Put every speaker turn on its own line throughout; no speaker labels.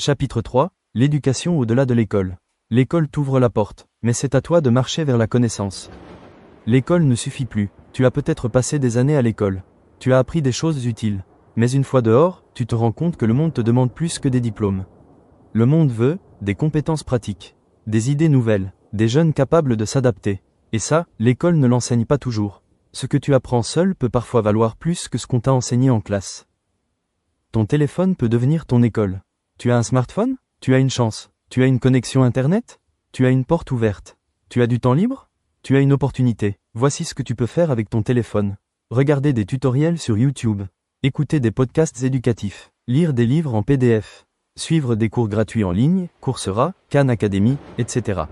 Chapitre 3, l'éducation au-delà de l'école. L'école t'ouvre la porte, mais c'est à toi de marcher vers la connaissance. L'école ne suffit plus, tu as peut-être passé des années à l'école. Tu as appris des choses utiles. Mais une fois dehors, tu te rends compte que le monde te demande plus que des diplômes. Le monde veut des compétences pratiques, des idées nouvelles, des jeunes capables de s'adapter. Et ça, l'école ne l'enseigne pas toujours. Ce que tu apprends seul peut parfois valoir plus que ce qu'on t'a enseigné en classe. Ton téléphone peut devenir ton école. Tu as un smartphone? Tu as une chance. Tu as une connexion Internet? Tu as une porte ouverte. Tu as du temps libre? Tu as une opportunité. Voici ce que tu peux faire avec ton téléphone. Regarder des tutoriels sur YouTube. Écouter des podcasts éducatifs. Lire des livres en PDF. Suivre des cours gratuits en ligne, Coursera, Khan Academy, etc.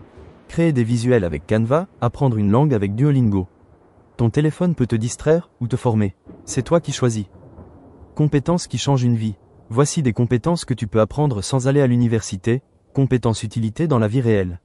Créer des visuels avec Canva, apprendre une langue avec Duolingo. Ton téléphone peut te distraire ou te former. C'est toi qui choisis. Compétences qui changent une vie. Voici des compétences que tu peux apprendre sans aller à l'université, compétences utilité dans la vie réelle.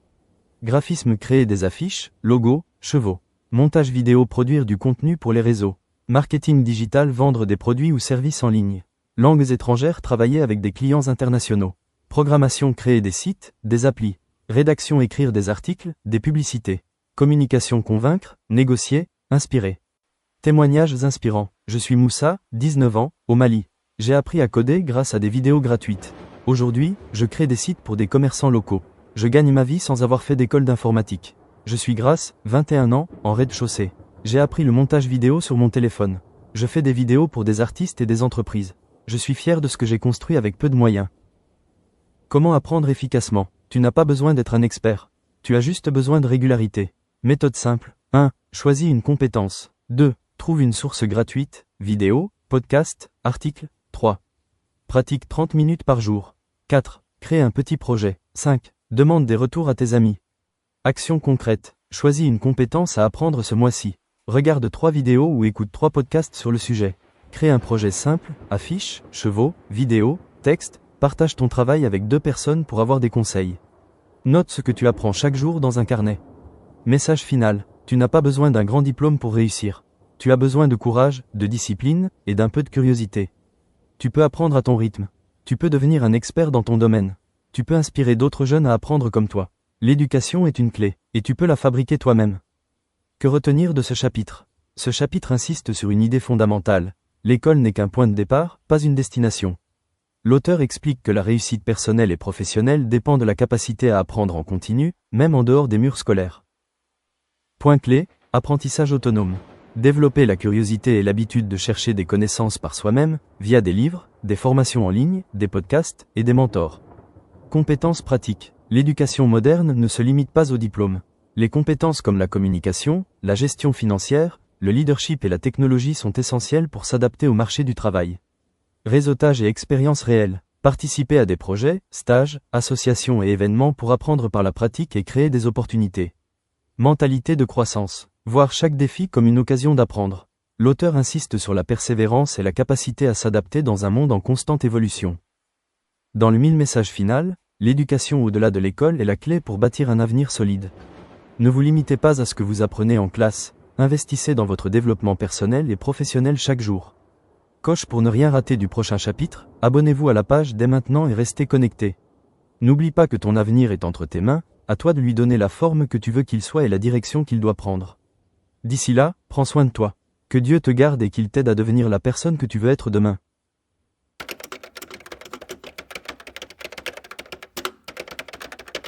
Graphisme, créer des affiches, logos, chevaux. Montage vidéo, produire du contenu pour les réseaux. Marketing digital, vendre des produits ou services en ligne. Langues étrangères, travailler avec des clients internationaux. Programmation, créer des sites, des applis. Rédaction, écrire des articles, des publicités. Communication, convaincre, négocier, inspirer. Témoignages inspirants. Je suis Moussa, 19 ans, au Mali. J'ai appris à coder grâce à des vidéos gratuites. Aujourd'hui, je crée des sites pour des commerçants locaux. Je gagne ma vie sans avoir fait d'école d'informatique. Je suis Grâce, 21 ans, en rez-de-chaussée. J'ai appris le montage vidéo sur mon téléphone. Je fais des vidéos pour des artistes et des entreprises. Je suis fier de ce que j'ai construit avec peu de moyens. Comment apprendre efficacement? Tu n'as pas besoin d'être un expert. Tu as juste besoin de régularité. Méthode simple. 1. Choisis une compétence. 2. Trouve une source gratuite, vidéo, podcast, article. 3. Pratique 30 minutes par jour. 4. Crée un petit projet. 5. Demande des retours à tes amis. Action concrète. Choisis une compétence à apprendre ce mois-ci. Regarde 3 vidéos ou écoute 3 podcasts sur le sujet. Crée un projet simple, affiches, chevaux, vidéos, texte, partage ton travail avec 2 personnes pour avoir des conseils. Note ce que tu apprends chaque jour dans un carnet. Message final. Tu n'as pas besoin d'un grand diplôme pour réussir. Tu as besoin de courage, de discipline, et d'un peu de curiosité. Tu peux apprendre à ton rythme. Tu peux devenir un expert dans ton domaine. Tu peux inspirer d'autres jeunes à apprendre comme toi. L'éducation est une clé, et tu peux la fabriquer toi-même. Que retenir de ce chapitre? Ce chapitre insiste sur une idée fondamentale. L'école n'est qu'un point de départ, pas une destination. L'auteur explique que la réussite personnelle et professionnelle dépend de la capacité à apprendre en continu, même en dehors des murs scolaires. Point clé, apprentissage autonome. Développer la curiosité et l'habitude de chercher des connaissances par soi-même, via des livres, des formations en ligne, des podcasts et des mentors. Compétences pratiques. L'éducation moderne ne se limite pas aux diplômes. Les compétences comme la communication, la gestion financière, le leadership et la technologie sont essentielles pour s'adapter au marché du travail. Réseautage et expérience réelle. Participer à des projets, stages, associations et événements pour apprendre par la pratique et créer des opportunités. Mentalité de croissance. Voir chaque défi comme une occasion d'apprendre. L'auteur insiste sur la persévérance et la capacité à s'adapter dans un monde en constante évolution. Dans le 1000 messages final, l'éducation au-delà de l'école est la clé pour bâtir un avenir solide. Ne vous limitez pas à ce que vous apprenez en classe, investissez dans votre développement personnel et professionnel chaque jour. Coche pour ne rien rater du prochain chapitre, abonnez-vous à la page dès maintenant et restez connecté. N'oublie pas que ton avenir est entre tes mains, à toi de lui donner la forme que tu veux qu'il soit et la direction qu'il doit prendre. D'ici là, prends soin de toi. Que Dieu te garde et qu'il t'aide à devenir la personne que tu veux être demain.